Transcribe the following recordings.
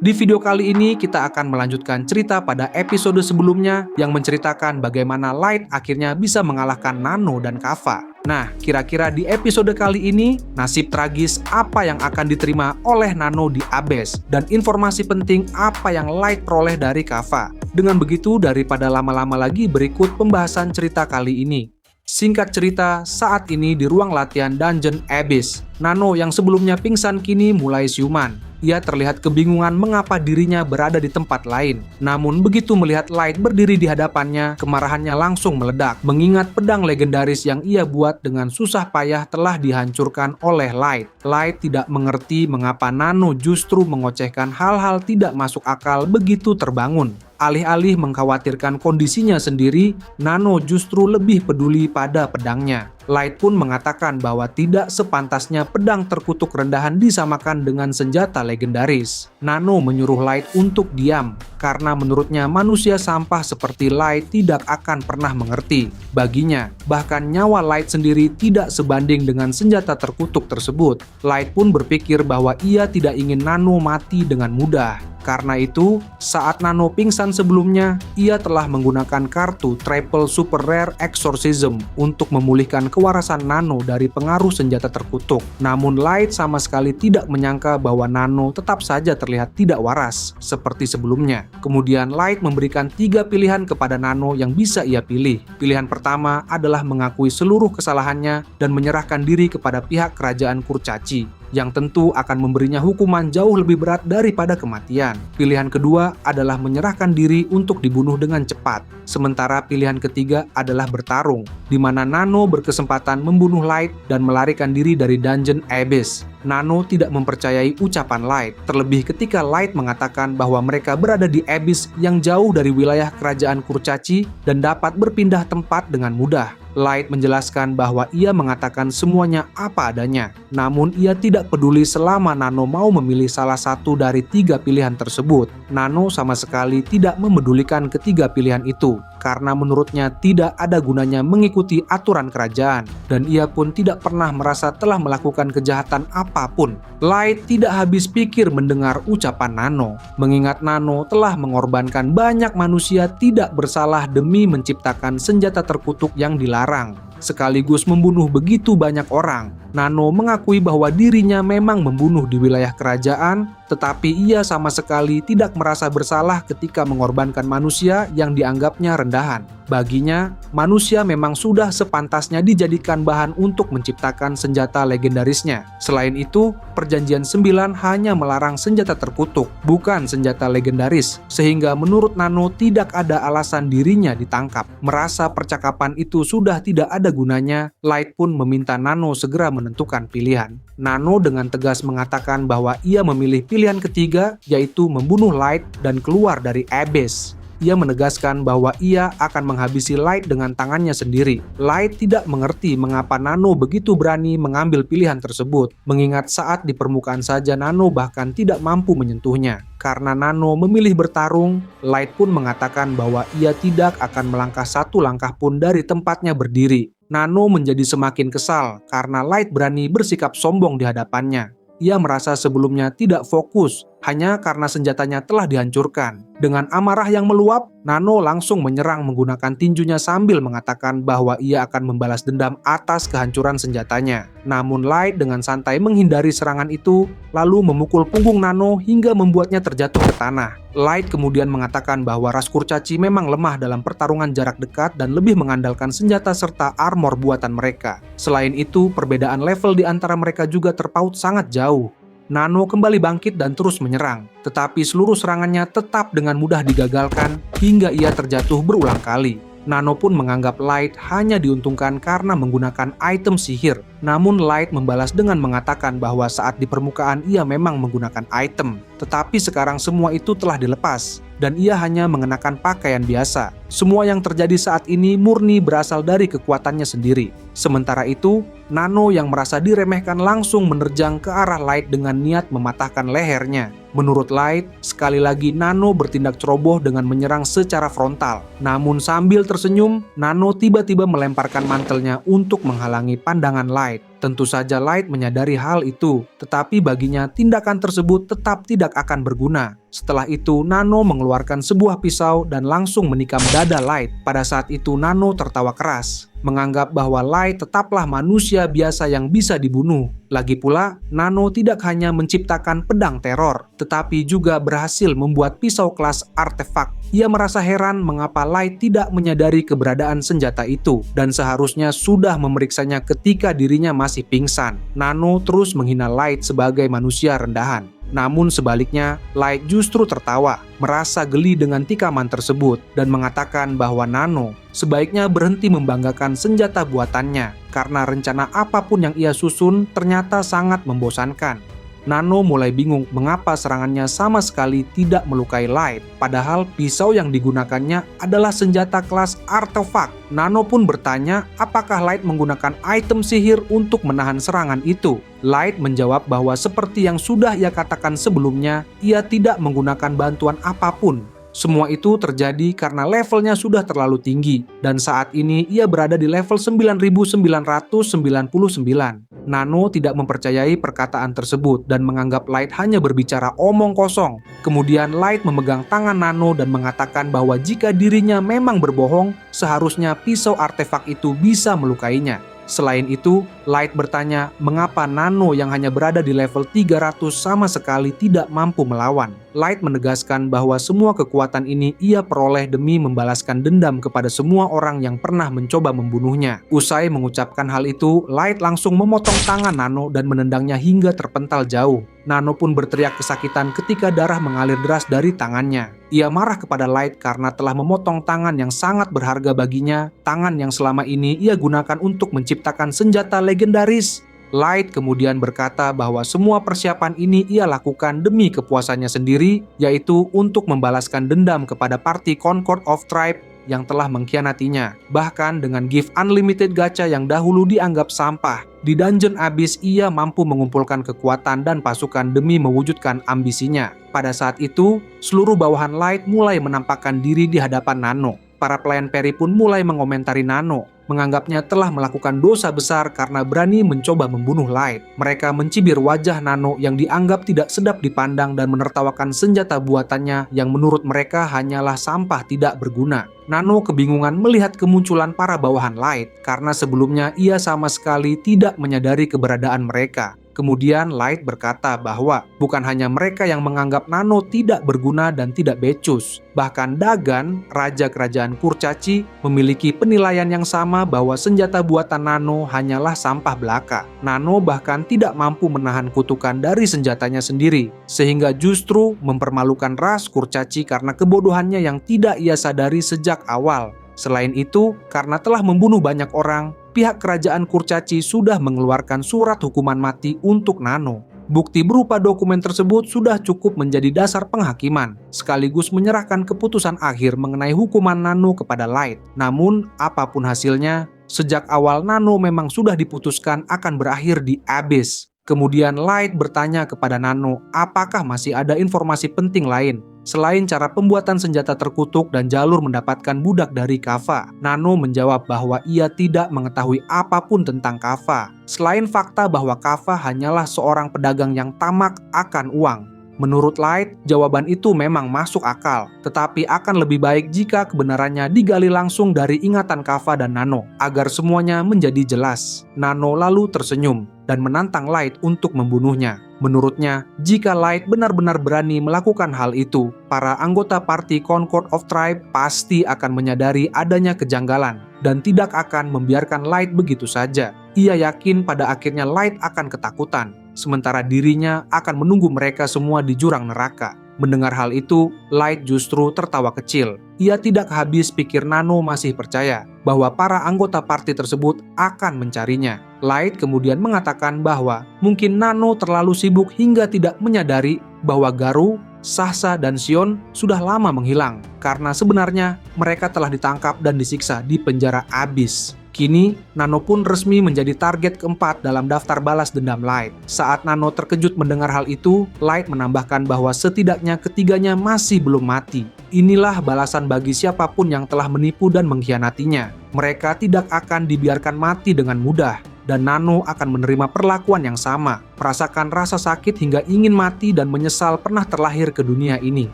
Di video kali ini kita akan melanjutkan cerita pada episode sebelumnya yang menceritakan bagaimana Light akhirnya bisa mengalahkan Nano dan Kava. Nah, kira-kira di episode kali ini, nasib tragis apa yang akan diterima oleh Nano di Abyss dan informasi penting apa yang Light peroleh dari Kava. Dengan begitu, daripada lama-lama lagi berikut pembahasan cerita kali ini. Singkat cerita, saat ini di ruang latihan Dungeon Abyss, Nano yang sebelumnya pingsan kini mulai siuman. Ia terlihat kebingungan mengapa dirinya berada di tempat lain. Namun begitu melihat Light berdiri di hadapannya, kemarahannya langsung meledak. Mengingat pedang legendaris yang ia buat dengan susah payah telah dihancurkan oleh Light. Light tidak mengerti mengapa Nano justru mengocehkan hal-hal tidak masuk akal begitu terbangun. Alih-alih mengkhawatirkan kondisinya sendiri, Nano justru lebih peduli pada pedangnya. Light pun mengatakan bahwa tidak sepantasnya pedang terkutuk rendahan disamakan dengan senjata legendaris. Nano menyuruh Light untuk diam, karena menurutnya manusia sampah seperti Light tidak akan pernah mengerti. Baginya, bahkan nyawa Light sendiri tidak sebanding dengan senjata terkutuk tersebut. Light pun berpikir bahwa ia tidak ingin Nano mati dengan mudah. Karena itu, saat Nano pingsan sebelumnya, ia telah menggunakan kartu Triple Super Rare Exorcism untuk memulihkan kewarasan Nano dari pengaruh senjata terkutuk. Namun Light sama sekali tidak menyangka bahwa Nano tetap saja terlihat tidak waras, seperti sebelumnya. Kemudian Light memberikan 3 pilihan kepada Nano yang bisa ia pilih. Pilihan pertama adalah mengakui seluruh kesalahannya dan menyerahkan diri kepada pihak kerajaan Kurcaci, yang tentu akan memberinya hukuman jauh lebih berat daripada kematian. Pilihan kedua adalah menyerahkan diri untuk dibunuh dengan cepat. Sementara pilihan ketiga adalah bertarung, di mana Nano berkesempatan membunuh Light dan melarikan diri dari Dungeon Abyss. Nano tidak mempercayai ucapan Light, terlebih ketika Light mengatakan bahwa mereka berada di Abyss yang jauh dari wilayah kerajaan Kurcaci dan dapat berpindah tempat dengan mudah. Light menjelaskan bahwa ia mengatakan semuanya apa adanya, namun ia tidak peduli selama Nano mau memilih salah satu dari 3 pilihan tersebut. Nano sama sekali tidak memedulikan ketiga pilihan itu, karena menurutnya tidak ada gunanya mengikuti aturan kerajaan, dan ia pun tidak pernah merasa telah melakukan kejahatan apapun. Light tidak habis pikir mendengar ucapan Nano, mengingat Nano telah mengorbankan banyak manusia tidak bersalah demi menciptakan senjata terkutuk yang dilarang, sekaligus membunuh begitu banyak orang. Nano mengakui bahwa dirinya memang membunuh di wilayah kerajaan, tetapi ia sama sekali tidak merasa bersalah ketika mengorbankan manusia yang dianggapnya rendahan. Baginya, manusia memang sudah sepantasnya dijadikan bahan untuk menciptakan senjata legendarisnya. Selain itu, Perjanjian 9 hanya melarang senjata terkutuk, bukan senjata legendaris, sehingga menurut Nano tidak ada alasan dirinya ditangkap. Merasa percakapan itu sudah tidak ada gunanya, Light pun meminta Nano segera menentukan pilihan. Nano dengan tegas mengatakan bahwa ia memilih pilihan ketiga, yaitu membunuh Light dan keluar dari Abyss. Ia menegaskan bahwa ia akan menghabisi Light dengan tangannya sendiri. Light tidak mengerti mengapa Nano begitu berani mengambil pilihan tersebut, mengingat saat di permukaan saja Nano bahkan tidak mampu menyentuhnya. Karena Nano memilih bertarung, Light pun mengatakan bahwa ia tidak akan melangkah satu langkah pun dari tempatnya berdiri. Nano menjadi semakin kesal karena Light berani bersikap sombong di hadapannya. Ia merasa sebelumnya tidak fokus, hanya karena senjatanya telah dihancurkan. Dengan amarah yang meluap, Nano langsung menyerang menggunakan tinjunya sambil mengatakan bahwa ia akan membalas dendam atas kehancuran senjatanya. Namun Light dengan santai menghindari serangan itu, lalu memukul punggung Nano hingga membuatnya terjatuh ke tanah. Light kemudian mengatakan bahwa ras Kurcaci memang lemah dalam pertarungan jarak dekat dan lebih mengandalkan senjata serta armor buatan mereka. Selain itu, perbedaan level di antara mereka juga terpaut sangat jauh. Nano kembali bangkit dan terus menyerang, tetapi seluruh serangannya tetap dengan mudah digagalkan hingga ia terjatuh berulang kali. Nano pun menganggap Light hanya diuntungkan karena menggunakan item sihir. Namun Light membalas dengan mengatakan bahwa saat di permukaan ia memang menggunakan item, tetapi sekarang semua itu telah dilepas dan ia hanya mengenakan pakaian biasa. Semua yang terjadi saat ini murni berasal dari kekuatannya sendiri. Sementara itu, Nano yang merasa diremehkan langsung menerjang ke arah Light dengan niat mematahkan lehernya. Menurut Light, sekali lagi Nano bertindak ceroboh dengan menyerang secara frontal. Namun sambil tersenyum, Nano tiba-tiba melemparkan mantelnya untuk menghalangi pandangan Light. Tentu saja Light menyadari hal itu, tetapi baginya tindakan tersebut tetap tidak akan berguna. Setelah itu, Nano mengeluarkan sebuah pisau dan langsung menikam dada Light. Pada saat itu, Nano tertawa keras, menganggap bahwa Light tetaplah manusia biasa yang bisa dibunuh. Lagi pula, Nano tidak hanya menciptakan pedang teror, tetapi juga berhasil membuat pisau kelas artefak. Ia merasa heran mengapa Light tidak menyadari keberadaan senjata itu, dan seharusnya sudah memeriksanya ketika dirinya masih pingsan. Nano terus menghina Light sebagai manusia rendahan. Namun sebaliknya, Light justru tertawa, merasa geli dengan tikaman tersebut, dan mengatakan bahwa Nano sebaiknya berhenti membanggakan senjata buatannya, karena rencana apapun yang ia susun ternyata sangat membosankan. Nano mulai bingung mengapa serangannya sama sekali tidak melukai Light, padahal pisau yang digunakannya adalah senjata kelas artefak. Nano pun bertanya apakah Light menggunakan item sihir untuk menahan serangan itu. Light menjawab bahwa seperti yang sudah ia katakan sebelumnya, ia tidak menggunakan bantuan apapun. Semua itu terjadi karena levelnya sudah terlalu tinggi, dan saat ini ia berada di level 9999. Nano tidak mempercayai perkataan tersebut dan menganggap Light hanya berbicara omong kosong. Kemudian Light memegang tangan Nano dan mengatakan bahwa jika dirinya memang berbohong, seharusnya pisau artefak itu bisa melukainya. Selain itu, Light bertanya mengapa Nano yang hanya berada di level 300 sama sekali tidak mampu melawan. Light menegaskan bahwa semua kekuatan ini ia peroleh demi membalaskan dendam kepada semua orang yang pernah mencoba membunuhnya. Usai mengucapkan hal itu, Light langsung memotong tangan Nano dan menendangnya hingga terpental jauh. Nano pun berteriak kesakitan ketika darah mengalir deras dari tangannya. Ia marah kepada Light karena telah memotong tangan yang sangat berharga baginya, tangan yang selama ini ia gunakan untuk menciptakan senjata legendaris. Light kemudian berkata bahwa semua persiapan ini ia lakukan demi kepuasannya sendiri, yaitu untuk membalaskan dendam kepada party Concord of Tribe yang telah mengkhianatinya. Bahkan dengan gift unlimited gacha yang dahulu dianggap sampah, di Dungeon Abyss ia mampu mengumpulkan kekuatan dan pasukan demi mewujudkan ambisinya. Pada saat itu, seluruh bawahan Light mulai menampakkan diri di hadapan Nano. Para pelayan Perry pun mulai mengomentari Nano, menganggapnya telah melakukan dosa besar karena berani mencoba membunuh Light. Mereka mencibir wajah Nano yang dianggap tidak sedap dipandang dan menertawakan senjata buatannya yang menurut mereka hanyalah sampah tidak berguna. Nano kebingungan melihat kemunculan para bawahan Light karena sebelumnya ia sama sekali tidak menyadari keberadaan mereka. Kemudian Light berkata bahwa bukan hanya mereka yang menganggap Nano tidak berguna dan tidak becus. Bahkan Dagan, raja kerajaan Kurcaci, memiliki penilaian yang sama bahwa senjata buatan Nano hanyalah sampah belaka. Nano bahkan tidak mampu menahan kutukan dari senjatanya sendiri, sehingga justru mempermalukan ras Kurcaci karena kebodohannya yang tidak ia sadari sejak awal. Selain itu, karena telah membunuh banyak orang, pihak kerajaan Kurcaci sudah mengeluarkan surat hukuman mati untuk Nano. Bukti berupa dokumen tersebut sudah cukup menjadi dasar penghakiman, sekaligus menyerahkan keputusan akhir mengenai hukuman Nano kepada Light. Namun, apapun hasilnya, sejak awal Nano memang sudah diputuskan akan berakhir di Abyss. Kemudian Light bertanya kepada Nano apakah masih ada informasi penting lain selain cara pembuatan senjata terkutuk dan jalur mendapatkan budak dari Kava. Nano menjawab bahwa ia tidak mengetahui apapun tentang Kava, selain fakta bahwa Kava hanyalah seorang pedagang yang tamak akan uang. Menurut Light, jawaban itu memang masuk akal, tetapi akan lebih baik jika kebenarannya digali langsung dari ingatan Kava dan Nano, agar semuanya menjadi jelas. Nano lalu tersenyum dan menantang Light untuk membunuhnya. Menurutnya, jika Light benar-benar berani melakukan hal itu, para anggota party Concord of Tribe pasti akan menyadari adanya kejanggalan dan tidak akan membiarkan Light begitu saja. Ia yakin pada akhirnya Light akan ketakutan, sementara dirinya akan menunggu mereka semua di jurang neraka. Mendengar hal itu, Light justru tertawa kecil. Ia tidak habis pikir Nano masih percaya bahwa para anggota party tersebut akan mencarinya. Light kemudian mengatakan bahwa mungkin Nano terlalu sibuk hingga tidak menyadari bahwa Garou, Sahsa, dan Sion sudah lama menghilang karena sebenarnya mereka telah ditangkap dan disiksa di penjara Abyss. Kini, Nano pun resmi menjadi target keempat dalam daftar balas dendam Light. Saat Nano terkejut mendengar hal itu, Light menambahkan bahwa setidaknya ketiganya masih belum mati. Inilah balasan bagi siapapun yang telah menipu dan mengkhianatinya. Mereka tidak akan dibiarkan mati dengan mudah. dan Nano akan menerima perlakuan yang sama, merasakan rasa sakit hingga ingin mati dan menyesal pernah terlahir ke dunia ini.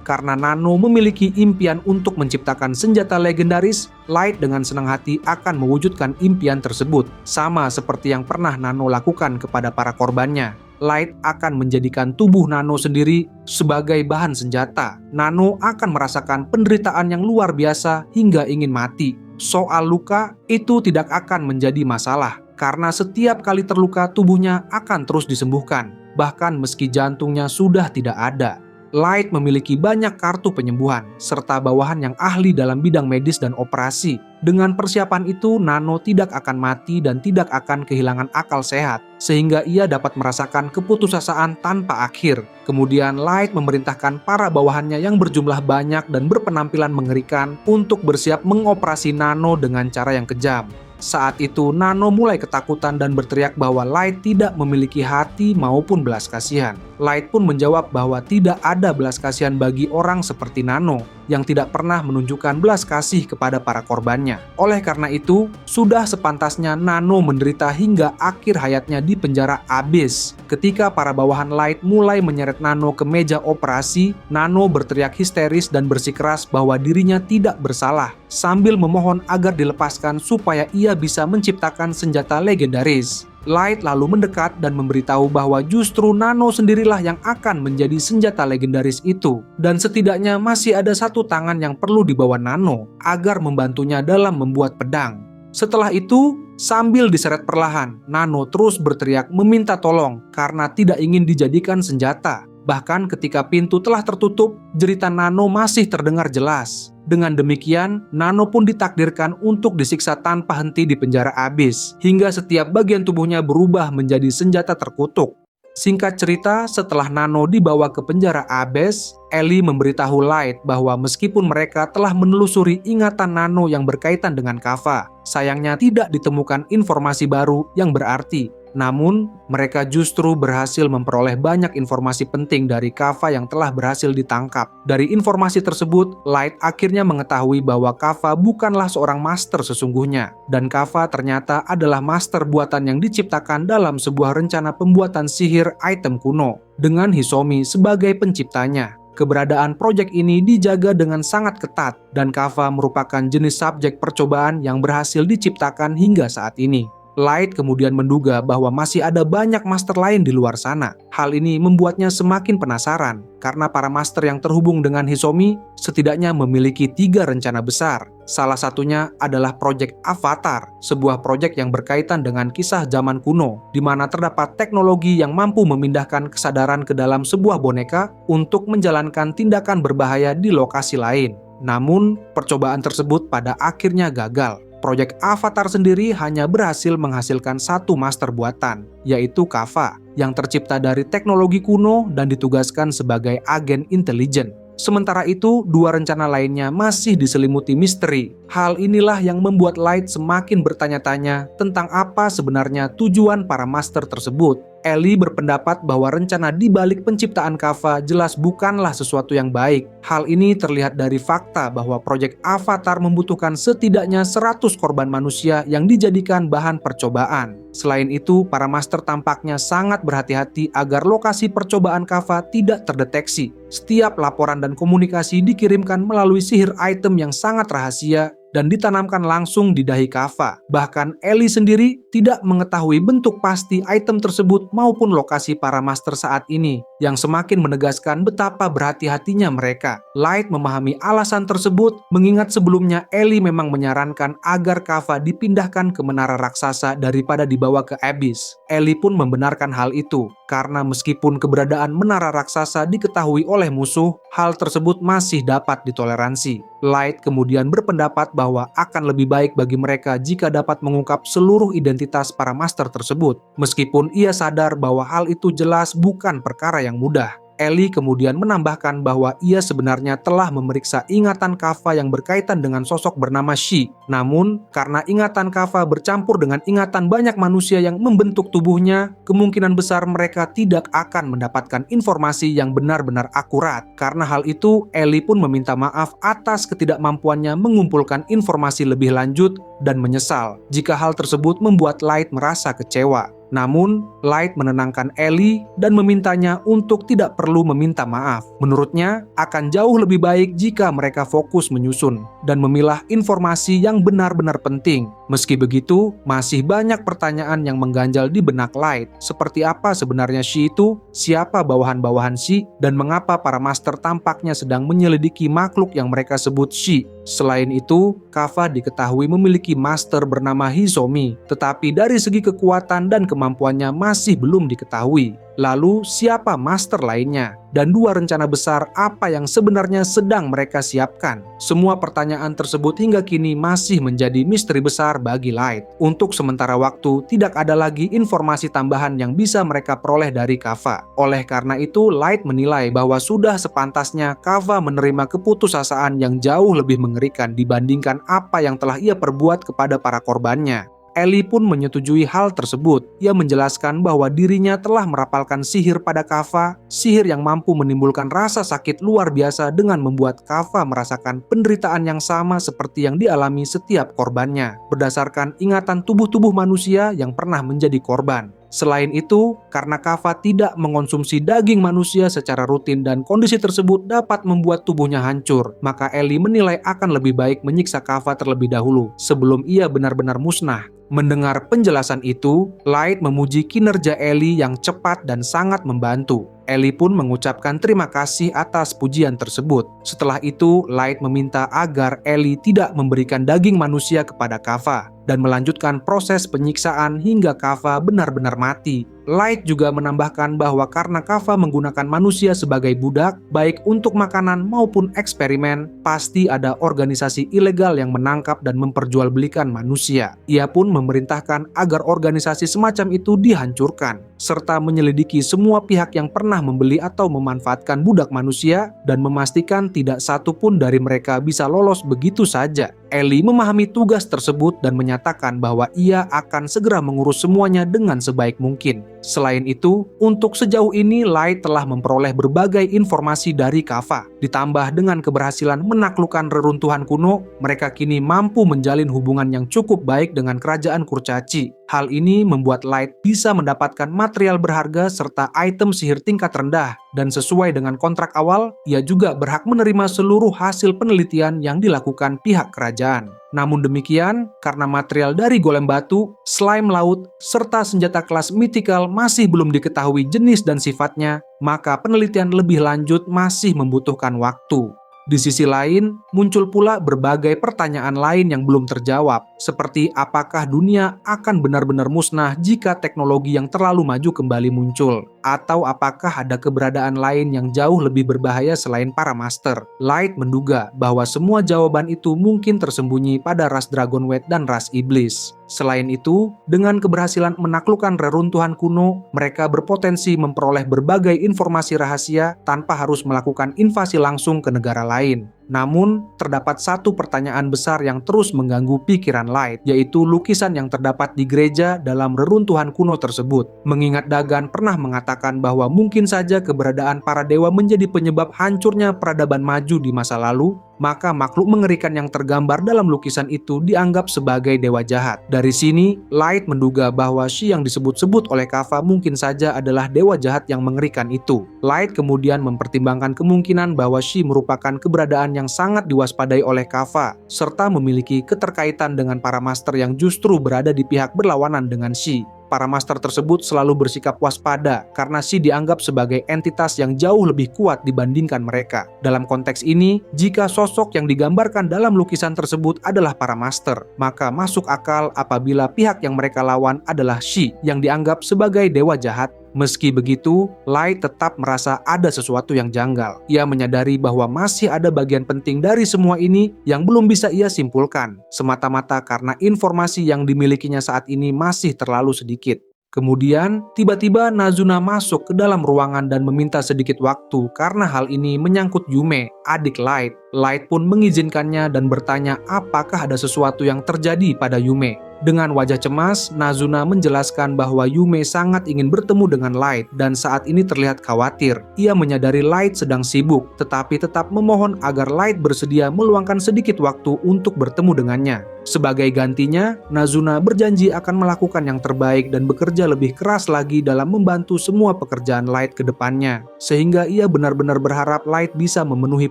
Karena Nano memiliki impian untuk menciptakan senjata legendaris, Light dengan senang hati akan mewujudkan impian tersebut, sama seperti yang pernah Nano lakukan kepada para korbannya. Light akan menjadikan tubuh Nano sendiri sebagai bahan senjata. Nano akan merasakan penderitaan yang luar biasa hingga ingin mati. Soal luka, itu tidak akan menjadi masalah, karena setiap kali terluka tubuhnya akan terus disembuhkan, bahkan meski jantungnya sudah tidak ada. Light memiliki banyak kartu penyembuhan, serta bawahan yang ahli dalam bidang medis dan operasi. Dengan persiapan itu, Nano tidak akan mati dan tidak akan kehilangan akal sehat, sehingga ia dapat merasakan keputusasaan tanpa akhir. Kemudian Light memerintahkan para bawahannya yang berjumlah banyak dan berpenampilan mengerikan untuk bersiap mengoperasi Nano dengan cara yang kejam. Saat itu Nano mulai ketakutan dan berteriak bahwa Light tidak memiliki hati maupun belas kasihan. Light pun menjawab bahwa tidak ada belas kasihan bagi orang seperti Nano yang tidak pernah menunjukkan belas kasih kepada para korbannya. Oleh karena itu, sudah sepantasnya Nano menderita hingga akhir hayatnya di penjara abis. Ketika para bawahan Light mulai menyeret Nano ke meja operasi, Nano berteriak histeris dan bersikeras bahwa dirinya tidak bersalah, sambil memohon agar dilepaskan supaya ia bisa menciptakan senjata legendaris. Light lalu mendekat dan memberitahu bahwa justru Nano sendirilah yang akan menjadi senjata legendaris itu. Dan setidaknya masih ada satu tangan yang perlu dibawa Nano agar membantunya dalam membuat pedang. Setelah itu, sambil diseret perlahan, Nano terus berteriak meminta tolong karena tidak ingin dijadikan senjata. Bahkan ketika pintu telah tertutup, jeritan Nano masih terdengar jelas. Dengan demikian, Nano pun ditakdirkan untuk disiksa tanpa henti di penjara abis, hingga setiap bagian tubuhnya berubah menjadi senjata terkutuk. Singkat cerita, setelah Nano dibawa ke penjara abis, Ellie memberitahu Light bahwa meskipun mereka telah menelusuri ingatan Nano yang berkaitan dengan Kava, sayangnya tidak ditemukan informasi baru yang berarti. Namun, mereka justru berhasil memperoleh banyak informasi penting dari Kava yang telah berhasil ditangkap. Dari informasi tersebut, Light akhirnya mengetahui bahwa Kava bukanlah seorang master sesungguhnya. Dan Kava ternyata adalah master buatan yang diciptakan dalam sebuah rencana pembuatan sihir item kuno, dengan Hisomi sebagai penciptanya. Keberadaan proyek ini dijaga dengan sangat ketat, dan Kava merupakan jenis subjek percobaan yang berhasil diciptakan hingga saat ini. Light kemudian menduga bahwa masih ada banyak master lain di luar sana. Hal ini membuatnya semakin penasaran, karena para master yang terhubung dengan Hisomi setidaknya memiliki 3 rencana besar. Salah satunya adalah proyek Avatar, sebuah proyek yang berkaitan dengan kisah zaman kuno, di mana terdapat teknologi yang mampu memindahkan kesadaran ke dalam sebuah boneka untuk menjalankan tindakan berbahaya di lokasi lain. Namun, percobaan tersebut pada akhirnya gagal. Proyek Avatar sendiri hanya berhasil menghasilkan satu master buatan, yaitu Kava, yang tercipta dari teknologi kuno dan ditugaskan sebagai agen intelijen. Sementara itu, 2 rencana lainnya masih diselimuti misteri. Hal inilah yang membuat Light semakin bertanya-tanya tentang apa sebenarnya tujuan para master tersebut. Ellie berpendapat bahwa rencana di balik penciptaan Kava jelas bukanlah sesuatu yang baik. Hal ini terlihat dari fakta bahwa proyek Avatar membutuhkan setidaknya 100 korban manusia yang dijadikan bahan percobaan. Selain itu, para master tampaknya sangat berhati-hati agar lokasi percobaan Kava tidak terdeteksi. Setiap laporan dan komunikasi dikirimkan melalui sihir item yang sangat rahasia dan ditanamkan langsung di dahi Kava. Bahkan Ellie sendiri tidak mengetahui bentuk pasti item tersebut maupun lokasi para master saat ini, yang semakin menegaskan betapa berhati-hatinya mereka. Light memahami alasan tersebut, mengingat sebelumnya Ellie memang menyarankan agar Kava dipindahkan ke menara raksasa daripada dibawa ke Abyss. Ellie pun membenarkan hal itu, karena meskipun keberadaan menara raksasa diketahui oleh musuh, hal tersebut masih dapat ditoleransi. Light kemudian berpendapat bahwa akan lebih baik bagi mereka jika dapat mengungkap seluruh identitas para master tersebut, meskipun ia sadar bahwa hal itu jelas bukan perkara yang mudah. Ellie kemudian menambahkan bahwa ia sebenarnya telah memeriksa ingatan Kava yang berkaitan dengan sosok bernama She. Namun, karena ingatan Kava bercampur dengan ingatan banyak manusia yang membentuk tubuhnya, kemungkinan besar mereka tidak akan mendapatkan informasi yang benar-benar akurat. Karena hal itu, Ellie pun meminta maaf atas ketidakmampuannya mengumpulkan informasi lebih lanjut dan menyesal jika hal tersebut membuat Light merasa kecewa. Namun, Light menenangkan Ellie dan memintanya untuk tidak perlu meminta maaf. Menurutnya, akan jauh lebih baik jika mereka fokus menyusun dan memilah informasi yang benar-benar penting. Meski begitu, masih banyak pertanyaan yang mengganjal di benak Light. Seperti apa sebenarnya She itu? Siapa bawahan-bawahan She? Dan mengapa para master tampaknya sedang menyelidiki makhluk yang mereka sebut She? Selain itu, Kava diketahui memiliki master bernama Hisomi, tetapi dari segi kekuatan dan kemampuannya masih belum diketahui. Lalu, siapa master lainnya? Dan dua rencana besar apa yang sebenarnya sedang mereka siapkan? Semua pertanyaan tersebut hingga kini masih menjadi misteri besar bagi Light. Untuk sementara waktu, tidak ada lagi informasi tambahan yang bisa mereka peroleh dari Kava. Oleh karena itu, Light menilai bahwa sudah sepantasnya Kava menerima keputusasaan yang jauh lebih mengerikan dibandingkan apa yang telah ia perbuat kepada para korbannya. Ellie pun menyetujui hal tersebut. Ia menjelaskan bahwa dirinya telah merapalkan sihir pada Kava, sihir yang mampu menimbulkan rasa sakit luar biasa dengan membuat Kava merasakan penderitaan yang sama seperti yang dialami setiap korbannya, berdasarkan ingatan tubuh-tubuh manusia yang pernah menjadi korban. Selain itu, karena Kava tidak mengonsumsi daging manusia secara rutin dan kondisi tersebut dapat membuat tubuhnya hancur, maka Ellie menilai akan lebih baik menyiksa Kava terlebih dahulu sebelum ia benar-benar musnah. Mendengar penjelasan itu, Light memuji kinerja Ellie yang cepat dan sangat membantu. Ellie pun mengucapkan terima kasih atas pujian tersebut. Setelah itu, Light meminta agar Ellie tidak memberikan daging manusia kepada Kava dan melanjutkan proses penyiksaan hingga Kava benar-benar mati. Light juga menambahkan bahwa karena Kava menggunakan manusia sebagai budak, baik untuk makanan maupun eksperimen, pasti ada organisasi ilegal yang menangkap dan memperjualbelikan manusia. Ia pun memerintahkan agar organisasi semacam itu dihancurkan, serta menyelidiki semua pihak yang pernah membeli atau memanfaatkan budak manusia dan memastikan tidak satu pun dari mereka bisa lolos begitu saja. Ellie memahami tugas tersebut dan menyatakan bahwa ia akan segera mengurus semuanya dengan sebaik mungkin. Selain itu, untuk sejauh ini Light telah memperoleh berbagai informasi dari Kava. Ditambah dengan keberhasilan menaklukkan reruntuhan kuno, mereka kini mampu menjalin hubungan yang cukup baik dengan kerajaan Kurcaci. Hal ini membuat Light bisa mendapatkan material berharga serta item sihir tingkat rendah, dan sesuai dengan kontrak awal, ia juga berhak menerima seluruh hasil penelitian yang dilakukan pihak kerajaan. Namun demikian, karena material dari golem batu, slime laut, serta senjata kelas mythical masih belum diketahui jenis dan sifatnya, maka penelitian lebih lanjut masih membutuhkan waktu. Di sisi lain, muncul pula berbagai pertanyaan lain yang belum terjawab, seperti apakah dunia akan benar-benar musnah jika teknologi yang terlalu maju kembali muncul, atau apakah ada keberadaan lain yang jauh lebih berbahaya selain para master. Light menduga bahwa semua jawaban itu mungkin tersembunyi pada ras Dragonwed dan ras Iblis. Selain itu, dengan keberhasilan menaklukkan reruntuhan kuno, mereka berpotensi memperoleh berbagai informasi rahasia tanpa harus melakukan invasi langsung ke negara lain. Namun, terdapat satu pertanyaan besar yang terus mengganggu pikiran Light, yaitu lukisan yang terdapat di gereja dalam reruntuhan kuno tersebut. Mengingat Dagan pernah mengatakan bahwa mungkin saja keberadaan para dewa menjadi penyebab hancurnya peradaban maju di masa lalu, maka makhluk mengerikan yang tergambar dalam lukisan itu dianggap sebagai dewa jahat. Dari sini, Light menduga bahwa She yang disebut-sebut oleh Kava mungkin saja adalah dewa jahat yang mengerikan itu. Light kemudian mempertimbangkan kemungkinan bahwa She merupakan keberadaan yang sangat diwaspadai oleh Kava, serta memiliki keterkaitan dengan para master yang justru berada di pihak berlawanan dengan She. Para master tersebut selalu bersikap waspada karena She dianggap sebagai entitas yang jauh lebih kuat dibandingkan mereka. Dalam konteks ini, jika sosok yang digambarkan dalam lukisan tersebut adalah para master, maka masuk akal apabila pihak yang mereka lawan adalah She yang dianggap sebagai dewa jahat. Meski begitu, Light tetap merasa ada sesuatu yang janggal. Ia menyadari bahwa masih ada bagian penting dari semua ini yang belum bisa ia simpulkan, semata-mata karena informasi yang dimilikinya saat ini masih terlalu sedikit. Kemudian, tiba-tiba Nazuna masuk ke dalam ruangan dan meminta sedikit waktu karena hal ini menyangkut Yume, adik Light. Light pun mengizinkannya dan bertanya apakah ada sesuatu yang terjadi pada Yume. Dengan wajah cemas, Nazuna menjelaskan bahwa Yume sangat ingin bertemu dengan Light dan saat ini terlihat khawatir. Ia menyadari Light sedang sibuk, tetapi tetap memohon agar Light bersedia meluangkan sedikit waktu untuk bertemu dengannya. Sebagai gantinya, Nazuna berjanji akan melakukan yang terbaik dan bekerja lebih keras lagi dalam membantu semua pekerjaan Light ke depannya, sehingga ia benar-benar berharap Light bisa memenuhi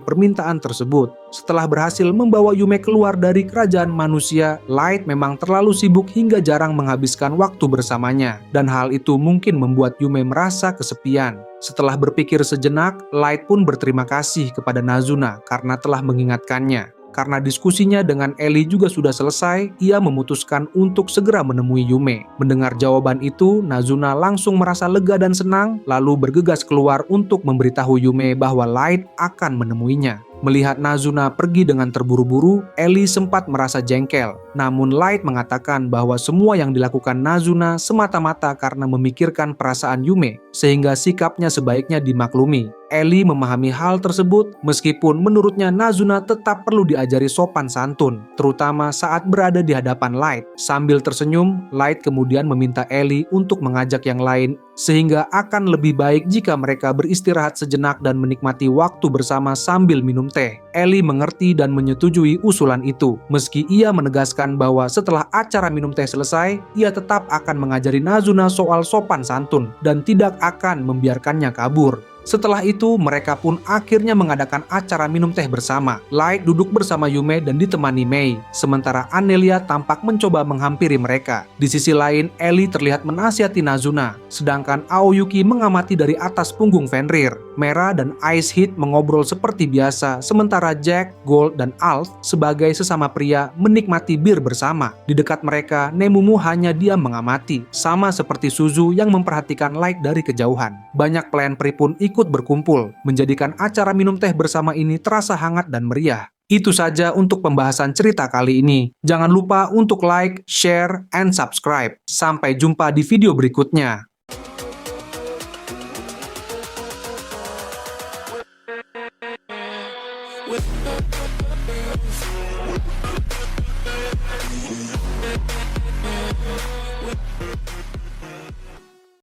permintaan tersebut. Setelah berhasil membawa Yume keluar dari kerajaan manusia, Light memang terlalu sibuk hingga jarang menghabiskan waktu bersamanya, dan hal itu mungkin membuat Yume merasa kesepian. Setelah berpikir sejenak, Light pun berterima kasih kepada Nazuna karena telah mengingatkannya. Karena diskusinya dengan Ellie juga sudah selesai, ia memutuskan untuk segera menemui Yume. Mendengar jawaban itu, Nazuna langsung merasa lega dan senang, lalu bergegas keluar untuk memberitahu Yume bahwa Light akan menemuinya. Melihat Nazuna pergi dengan terburu-buru, Ellie sempat merasa jengkel. Namun Light mengatakan bahwa semua yang dilakukan Nazuna semata-mata karena memikirkan perasaan Yume, sehingga sikapnya sebaiknya dimaklumi. Ellie memahami hal tersebut, meskipun menurutnya Nazuna tetap perlu diajari sopan santun, terutama saat berada di hadapan Light. Sambil tersenyum, Light kemudian meminta Ellie untuk mengajak yang lain, sehingga akan lebih baik jika mereka beristirahat sejenak dan menikmati waktu bersama sambil minum teh. Ellie mengerti dan menyetujui usulan itu, meski ia menegaskan bahwa setelah acara minum teh selesai, ia tetap akan mengajari Nazuna soal sopan santun dan tidak akan membiarkannya kabur. Setelah itu, mereka pun akhirnya mengadakan acara minum teh bersama. Light duduk bersama Yume dan ditemani Mei, sementara Anelia tampak mencoba menghampiri mereka. Di sisi lain, Ellie terlihat menasihati Nazuna, sedangkan Aoyuki mengamati dari atas punggung Fenrir. Mera dan Ice Heat mengobrol seperti biasa, sementara Jack, Gold, dan Alf sebagai sesama pria menikmati bir bersama. Di dekat mereka, Nemumu hanya diam mengamati, sama seperti Suzu yang memperhatikan Light dari kejauhan. Banyak pelayan peri pun ikut berkumpul, menjadikan acara minum teh bersama ini terasa hangat dan meriah. Itu saja untuk pembahasan cerita kali ini. Jangan lupa untuk like, share, and subscribe. Sampai jumpa di video berikutnya. With